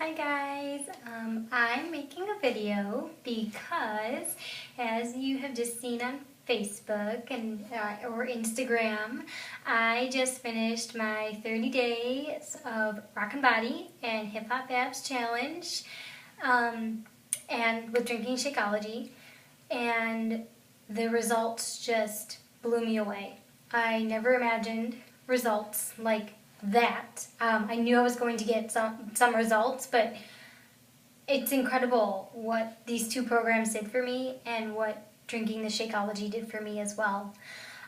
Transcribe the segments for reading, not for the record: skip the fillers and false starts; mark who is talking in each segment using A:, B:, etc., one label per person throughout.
A: Hi guys, I'm making a video because as you have just seen on Facebook and or Instagram, I just finished my 30 days of Rockin' Body and Hip Hop Abs Challenge and with drinking Shakeology, and the results just blew me away. I never imagined results like that. I knew I was going to get some results, but it's incredible what these two programs did for me and what drinking the Shakeology did for me as well.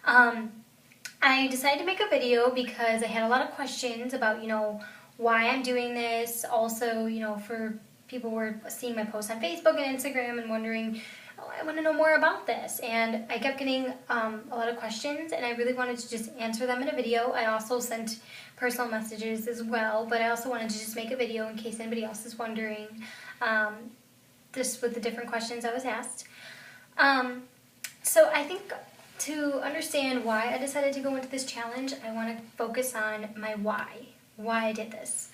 A: I decided to make a video because I had a lot of questions about, why I'm doing this. Also, for people who were seeing my posts on Facebook and Instagram and wondering, I want to know more about this. And I kept getting a lot of questions, and I really wanted to just answer them in a video. I also sent personal messages as well, but I also wanted to just make a video in case anybody else is wondering, just with the different questions I was asked. So I think to understand why I decided to go into this challenge, I want to focus on my why I did this.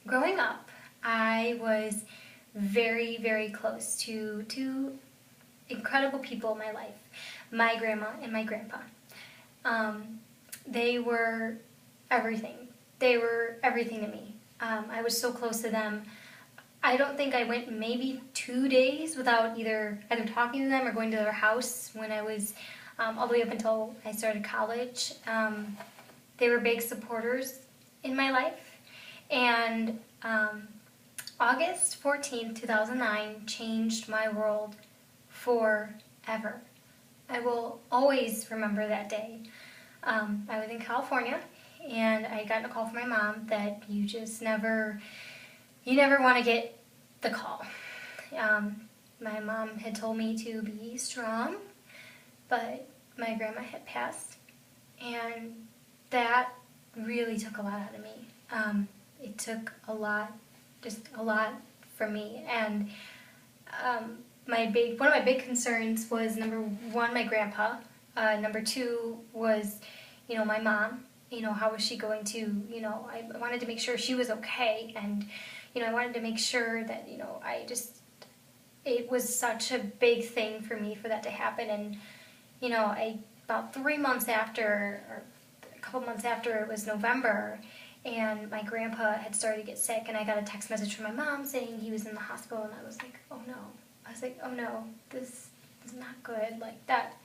A: Growing up, I was very, very close to two incredible people in my life, my grandma and my grandpa. They were everything. They were everything to me. I was so close to them. I don't think I went maybe 2 days without either talking to them or going to their house when I was all the way up until I started college. They were big supporters in my life, and August 14th, 2009 changed my world forever. I will always remember that day. I was in California, and I got a call from my mom that you never want to get the call. My mom had told me to be strong, but my grandma had passed, and that really took a lot out of me. It took a lot, just a lot from me, and one of my big concerns was, number one, my grandpa. Number two was, my mom. How was she going to, I wanted to make sure she was okay, and, I wanted to make sure that, it was such a big thing for me for that to happen, and, about 3 months after, or a couple months after, it was November, and my grandpa had started to get sick, and I got a text message from my mom saying he was in the hospital, and I was like, oh no. Oh no, this is not good, like that.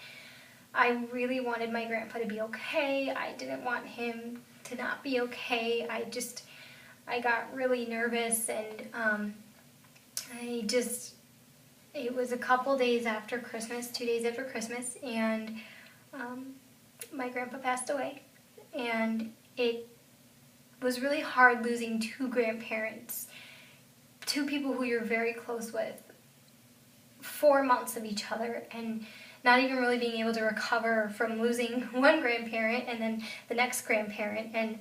A: I really wanted my grandpa to be okay. I didn't want him to not be okay. I got really nervous, and it was a couple days after Christmas, 2 days after Christmas, and my grandpa passed away. And it was really hard losing two grandparents, two people who you're very close with, 4 months of each other, and not even really being able to recover from losing one grandparent and then the next grandparent. And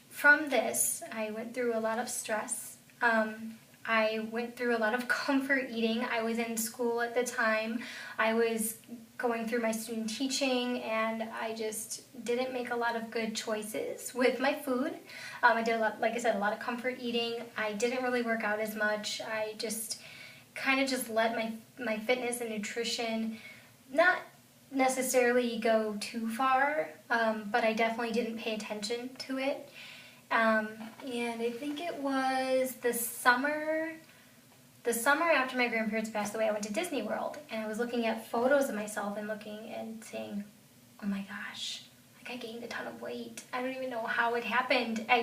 A: from this, I went through a lot of stress. I went through a lot of comfort eating. I was in school at the time. I was going through my student teaching, and I just didn't make a lot of good choices with my food. I did a lot, like I said, a lot of comfort eating. I didn't really work out as much. I just kind of just let my fitness and nutrition not necessarily go too far, but I definitely didn't pay attention to it. And I think it was the summer after my grandparents passed away, I went to Disney World, and I was looking at photos of myself and looking and saying, oh my gosh, like I gained a ton of weight. I don't even know how it happened. I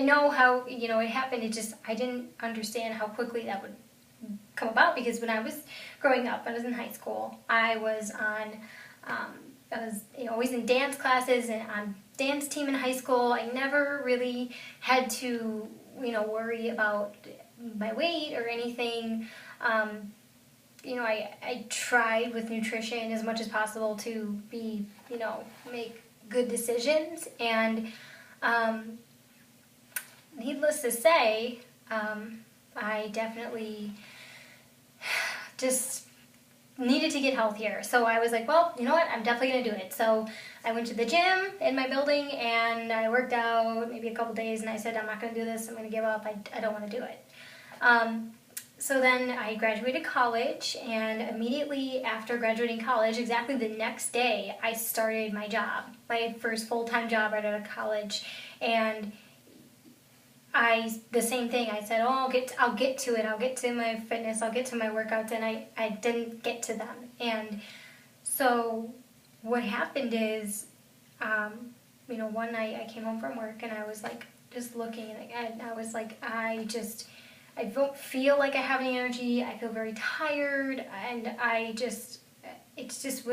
A: know how, it happened. I didn't understand how quickly that would come about, because when I was growing up, I was in high school, I was always in dance classes and on dance team in high school. I never really had to, worry about my weight or anything. I tried with nutrition as much as possible to be, make good decisions, and needless to say, I definitely just needed to get healthier. So I was like, well, you know what? I'm definitely going to do it. So I went to the gym in my building and I worked out maybe a couple days and I said, I'm not going to do this. I'm going to give up. I don't want to do it. So then I graduated college, and immediately after graduating college, exactly the next day, I started my job, my first full-time job right out of college. And the same thing, I said, oh, I'll get to it. I'll get to my fitness. I'll get to my workouts, and I didn't get to them. And so what happened is, one night I came home from work and I was like, just looking, and I was like, I don't feel like I have any energy. I feel very tired, and it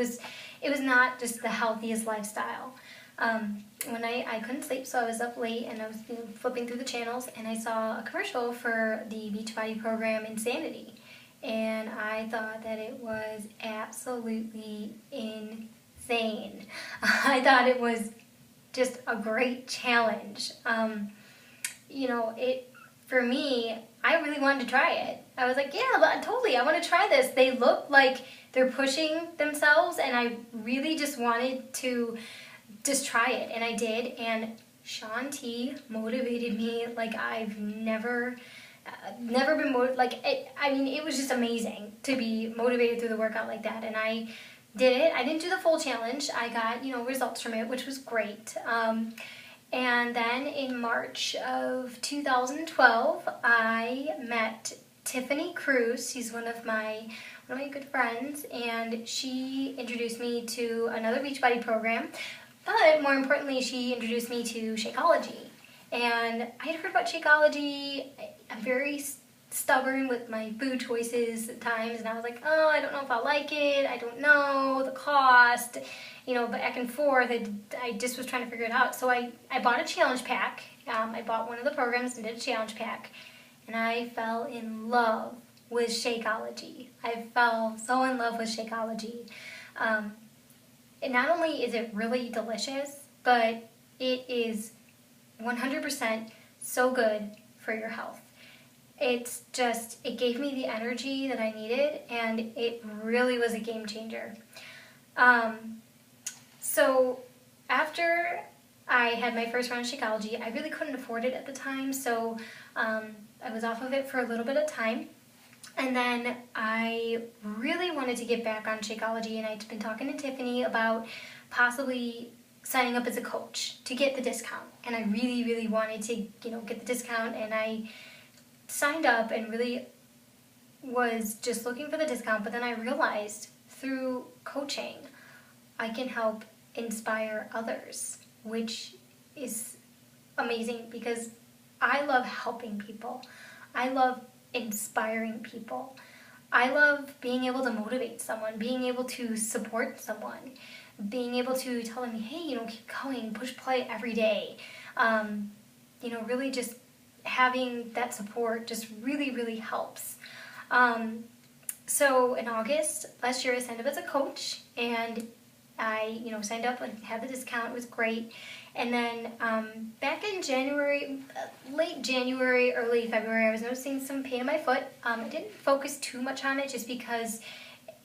A: was not just the healthiest lifestyle. When I couldn't sleep, so I was up late and I was flipping through the channels, and I saw a commercial for the Beachbody program Insanity, and I thought that it was absolutely insane. I thought it was just a great challenge. For me, I really wanted to try it. I was like, yeah, but totally, I want to try this. They look like they're pushing themselves, and I really just wanted to just try it, and I did. And Shaun T motivated me like I've never been motivated. It was just amazing to be motivated through the workout like that, and I did it. I didn't do the full challenge. I got results from it, which was great. And then in March of 2012, I met Tiffany Cruz. She's one of my good friends, and she introduced me to another Beachbody program. But more importantly, she introduced me to Shakeology. And I had heard about Shakeology. I'm very stubborn with my food choices at times, and I was like, oh, I don't know if I'll like it. I don't know, the cost, back and forth. I just was trying to figure it out. So I bought a challenge pack. I bought one of the programs and did a challenge pack, and I fell in love with Shakeology. I fell so in love with Shakeology. And not only is it really delicious, but it is 100% so good for your health. It gave me the energy that I needed, and it really was a game changer. So after I had my first round of Shakeology, I really couldn't afford it at the time, so I was off of it for a little bit of time. And then I really wanted to get back on Shakeology, and I'd been talking to Tiffany about possibly signing up as a coach to get the discount. And I really, really wanted to, get the discount, and I signed up and really was just looking for the discount. But then I realized through coaching, I can help inspire others, which is amazing because I love helping people. I love inspiring people. I love being able to motivate someone, being able to support someone, being able to tell them, hey, keep going, push play every day. Really just having that support just really, really helps. So in August last year, I signed up as a coach, and I, signed up and had the discount. It was great. And then back in January, late January, early February, I was noticing some pain in my foot. I didn't focus too much on it just because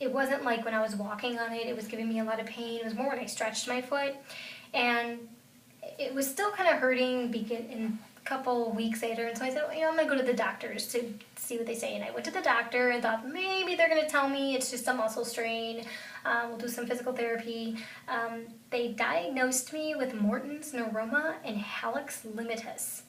A: it wasn't like when I was walking on it, it was giving me a lot of pain. It was more when I stretched my foot. And it was still kind of hurting in a couple weeks later. And so I said, I'm going to go to the doctors to see what they say. And I went to the doctor and thought maybe they're going to tell me it's just a muscle strain. We'll do some physical therapy. They diagnosed me with Morton's neuroma and hallux limitus.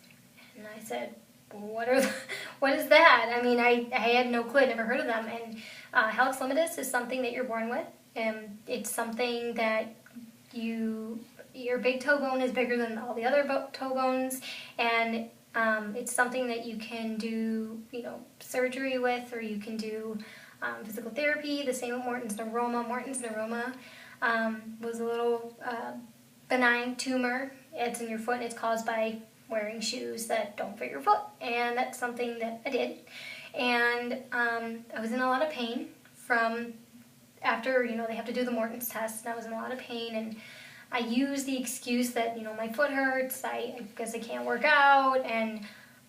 A: And I said, what is that? I mean, I had no clue. I'd never heard of them. And hallux limitus is something that you're born with. And it's something that your big toe bone is bigger than all the other toe bones. And it's something that you can do, surgery with, or you can do physical therapy. The same with Morton's neuroma. Morton's neuroma was a little benign tumor. It's in your foot, and it's caused by wearing shoes that don't fit your foot. And that's something that I did. And I was in a lot of pain from after, they have to do the Morton's test, and I was in a lot of pain. And I used the excuse that, my foot hurts, I guess I can't work out, and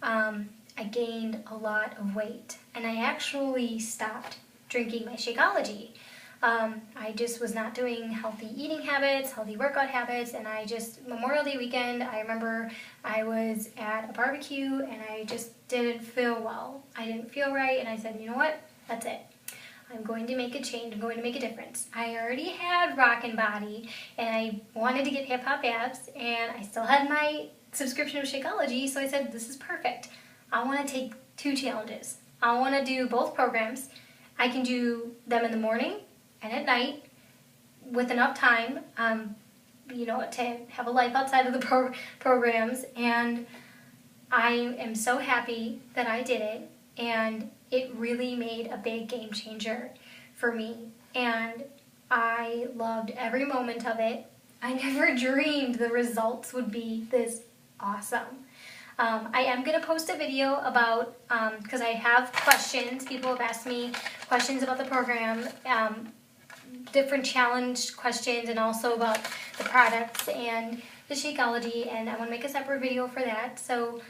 A: I gained a lot of weight. And I actually stopped drinking my Shakeology. I just was not doing healthy eating habits, healthy workout habits, and Memorial Day weekend, I remember I was at a barbecue and I just didn't feel well. I didn't feel right, and I said, you know what, that's it. I'm going to make a change, I'm going to make a difference. I already had Rockin' body, and I wanted to get hip hop abs, and I still had my subscription of Shakeology, so I said, this is perfect. I want to take 2 challenges. I want to do both programs. I can do them in the morning and at night with enough time, to have a life outside of the programs. And I am so happy that I did it, and it really made a big game changer for me. And I loved every moment of it. I never dreamed the results would be this awesome. I am going to post a video about, because I have questions. People have asked me questions about the program, different challenge questions, and also about the products and the Shakeology, and I want to make a separate video for that. So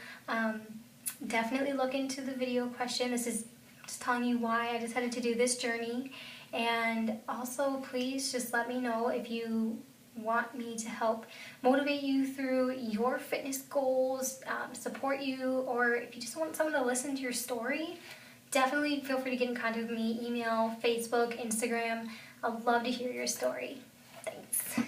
A: definitely look into the video question. This is just telling you why I decided to do this journey. And also, please just let me know if you want me to help motivate you through your fitness goals, support you, or if you just want someone to listen to your story, definitely feel free to get in contact with me, email, Facebook, Instagram. I'd love to hear your story. Thanks.